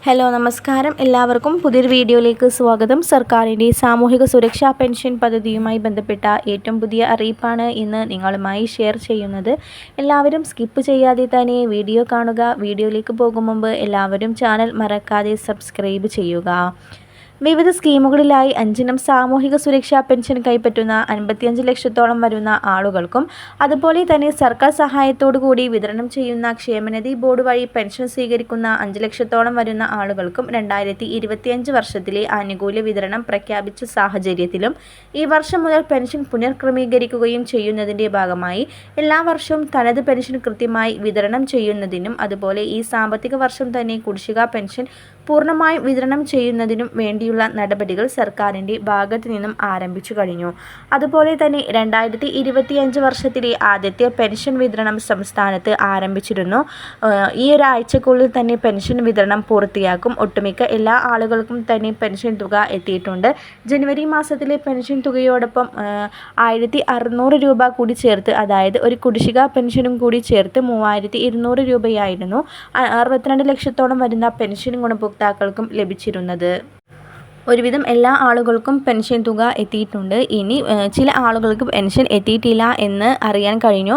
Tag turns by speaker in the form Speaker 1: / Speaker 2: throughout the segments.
Speaker 1: Hello നമസ്കാരം എല്ലാവർക്കും പുതിയൊരു വീഡിയോയിലേക്ക് സ്വാഗതം. സർക്കാരിൻ്റെ സാമൂഹിക സുരക്ഷാ പെൻഷൻ പദ്ധതിയുമായി ബന്ധപ്പെട്ട ഏറ്റവും പുതിയ അറിയിപ്പാണ് ഇന്ന് നിങ്ങളുമായി ഷെയർ ചെയ്യുന്നത്. എല്ലാവരും സ്കിപ്പ് ചെയ്യാതെ തന്നെ വീഡിയോ കാണുക. വീഡിയോയിലേക്ക് പോകും മുമ്പ് എല്ലാവരും ചാനൽ മറക്കാതെ സബ്സ്ക്രൈബ് ചെയ്യുക. വിവിധ സ്കീമുകളിലായി 5 സാമൂഹിക സുരക്ഷാ പെൻഷൻ കൈപ്പറ്റുന്ന 55 ലക്ഷത്തോളം വരുന്ന ആളുകൾക്കും അതുപോലെ തന്നെ സർക്കാർ സഹായത്തോടുകൂടി വിതരണം ചെയ്യുന്ന ക്ഷേമനിധി ബോർഡ് വഴി പെൻഷൻ സ്വീകരിക്കുന്ന 5 ലക്ഷത്തോളം വരുന്ന ആളുകൾക്കും 2025 വർഷത്തിലെ ആനുകൂല്യ വിതരണം പ്രഖ്യാപിച്ച സാഹചര്യത്തിലും ഈ വർഷം മുതൽ പെൻഷൻ പുനർക്രമീകരിക്കുകയും ചെയ്യുന്നതിൻ്റെ ഭാഗമായി എല്ലാ വർഷവും തനത് പെൻഷൻ കൃത്യമായി വിതരണം ചെയ്യുന്നതിനും അതുപോലെ ഈ സാമ്പത്തിക വർഷം തന്നെ കുടിശ്ശിക പെൻഷൻ പൂർണ്ണമായും വിതരണം ചെയ്യുന്നതിനും വേണ്ടിയുള്ള നടപടികൾ സർക്കാരിൻ്റെ ഭാഗത്തു നിന്നും ആരംഭിച്ചു കഴിഞ്ഞു. അതുപോലെ തന്നെ 2025 വർഷത്തിലെ ആദ്യത്തെ പെൻഷൻ വിതരണം സംസ്ഥാനത്ത് ആരംഭിച്ചിരുന്നു. ഈ ഒരാഴ്ചക്കുള്ളിൽ തന്നെ പെൻഷൻ വിതരണം പൂർത്തിയാക്കും. ഒട്ടുമിക്ക എല്ലാ ആളുകൾക്കും തന്നെ പെൻഷൻ തുക എത്തിയിട്ടുണ്ട്. ജനുവരി മാസത്തിലെ പെൻഷൻ തുകയോടൊപ്പം 1600 രൂപ കൂടി ചേർത്ത്, അതായത് ഒരു കുടിശ്ശിക പെൻഷനും കൂടി ചേർത്ത് 3200 രൂപയായിരുന്നു 62 ലക്ഷത്തോളം വരുന്ന പെൻഷൻ ഗുണഭോക്താക്കൾക്കും ലഭിച്ചിരുന്നത്. ഒരുവിധം എല്ലാ ആളുകൾക്കും പെൻഷൻ തുക എത്തിയിട്ടുണ്ട്. ഇനി ചില ആളുകൾക്ക് പെൻഷൻ എത്തിയിട്ടില്ല എന്ന് അറിയാൻ കഴിഞ്ഞു.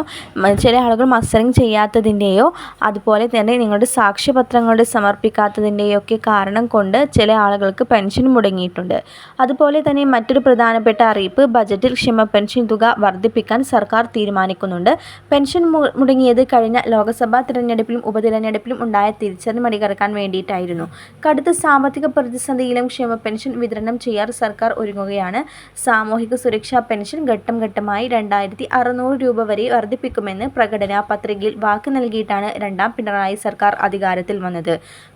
Speaker 1: ചില ആളുകൾ മസ്റ്ററിങ് ചെയ്യാത്തതിൻ്റെയോ അതുപോലെ തന്നെ നിങ്ങളുടെ സാക്ഷ്യപത്രങ്ങളുടെ സമർപ്പിക്കാത്തതിൻ്റെയോ ഒക്കെ കാരണം കൊണ്ട് ചില ആളുകൾക്ക് പെൻഷൻ മുടങ്ങിയിട്ടുണ്ട്. അതുപോലെ തന്നെ മറ്റൊരു പ്രധാനപ്പെട്ട അറിയിപ്പ്, ബജറ്റിൽ ക്ഷേമ പെൻഷൻ തുക വർദ്ധിപ്പിക്കാൻ സർക്കാർ തീരുമാനിക്കുന്നുണ്ട്. പെൻഷൻ മുടങ്ങിയത് കഴിഞ്ഞ ലോക്സഭാ തിരഞ്ഞെടുപ്പിലും ഉപതിരഞ്ഞെടുപ്പിലും ഉണ്ടായ തിരിച്ചടി മറികടക്കാൻ വേണ്ടിയിട്ടായിരുന്നു. കടുത്ത സാമ്പത്തിക പ്രതിസന്ധിയിലും ക്ഷേമ പെൻഷൻ വിതരണം ചെയ്യാൻ സർക്കാർ ഒരുങ്ങുകയാണ്. സാമൂഹിക സുരക്ഷാ പെൻഷൻ ഘട്ടം ഘട്ടമായി 2600 രൂപ വരെ വർദ്ധിപ്പിക്കുമെന്ന് പ്രകടനാ പത്രികയിൽ വാക്ക് നൽകിയിട്ടാണ് രണ്ടാം പിണറായി സർക്കാർ അധികാരത്തിൽ വന്നത്.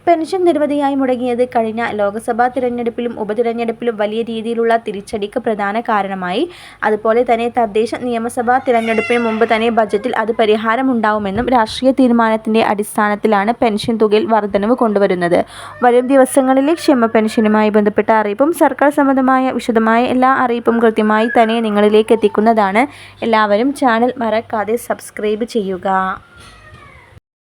Speaker 1: പെൻഷൻ നിരവധിയായി മുടങ്ങിയത് കഴിഞ്ഞ ലോക്സഭാ തിരഞ്ഞെടുപ്പിലും ഉപതിരഞ്ഞെടുപ്പിലും വലിയ രീതിയിലുള്ള തിരിച്ചടിക്ക് പ്രധാന കാരണമായി. അതുപോലെ തന്നെ തദ്ദേശ നിയമസഭാ തിരഞ്ഞെടുപ്പിന് മുമ്പ് തന്നെ ബജറ്റിൽ അത് പരിഹാരമുണ്ടാവുമെന്നും രാഷ്ട്രീയ തീരുമാനത്തിന്റെ അടിസ്ഥാനത്തിലാണ് പെൻഷൻ തുകയിൽ വർധനവ് കൊണ്ടുവരുന്നത്. വരും ദിവസങ്ങളിലെ ക്ഷേമ പെൻഷനുമായി ബന്ധപ്പെട്ട അറിയിപ്പും സർക്കാർ സംബന്ധമായ വിശദമായ എല്ലാ അറിയിപ്പും കൃത്യമായി തന്നെ നിങ്ങളിലേക്ക് എത്തിക്കുന്നതാണ്. എല്ലാവരും ചാനൽ മറക്കാതെ സബ്സ്ക്രൈബ് ചെയ്യുക.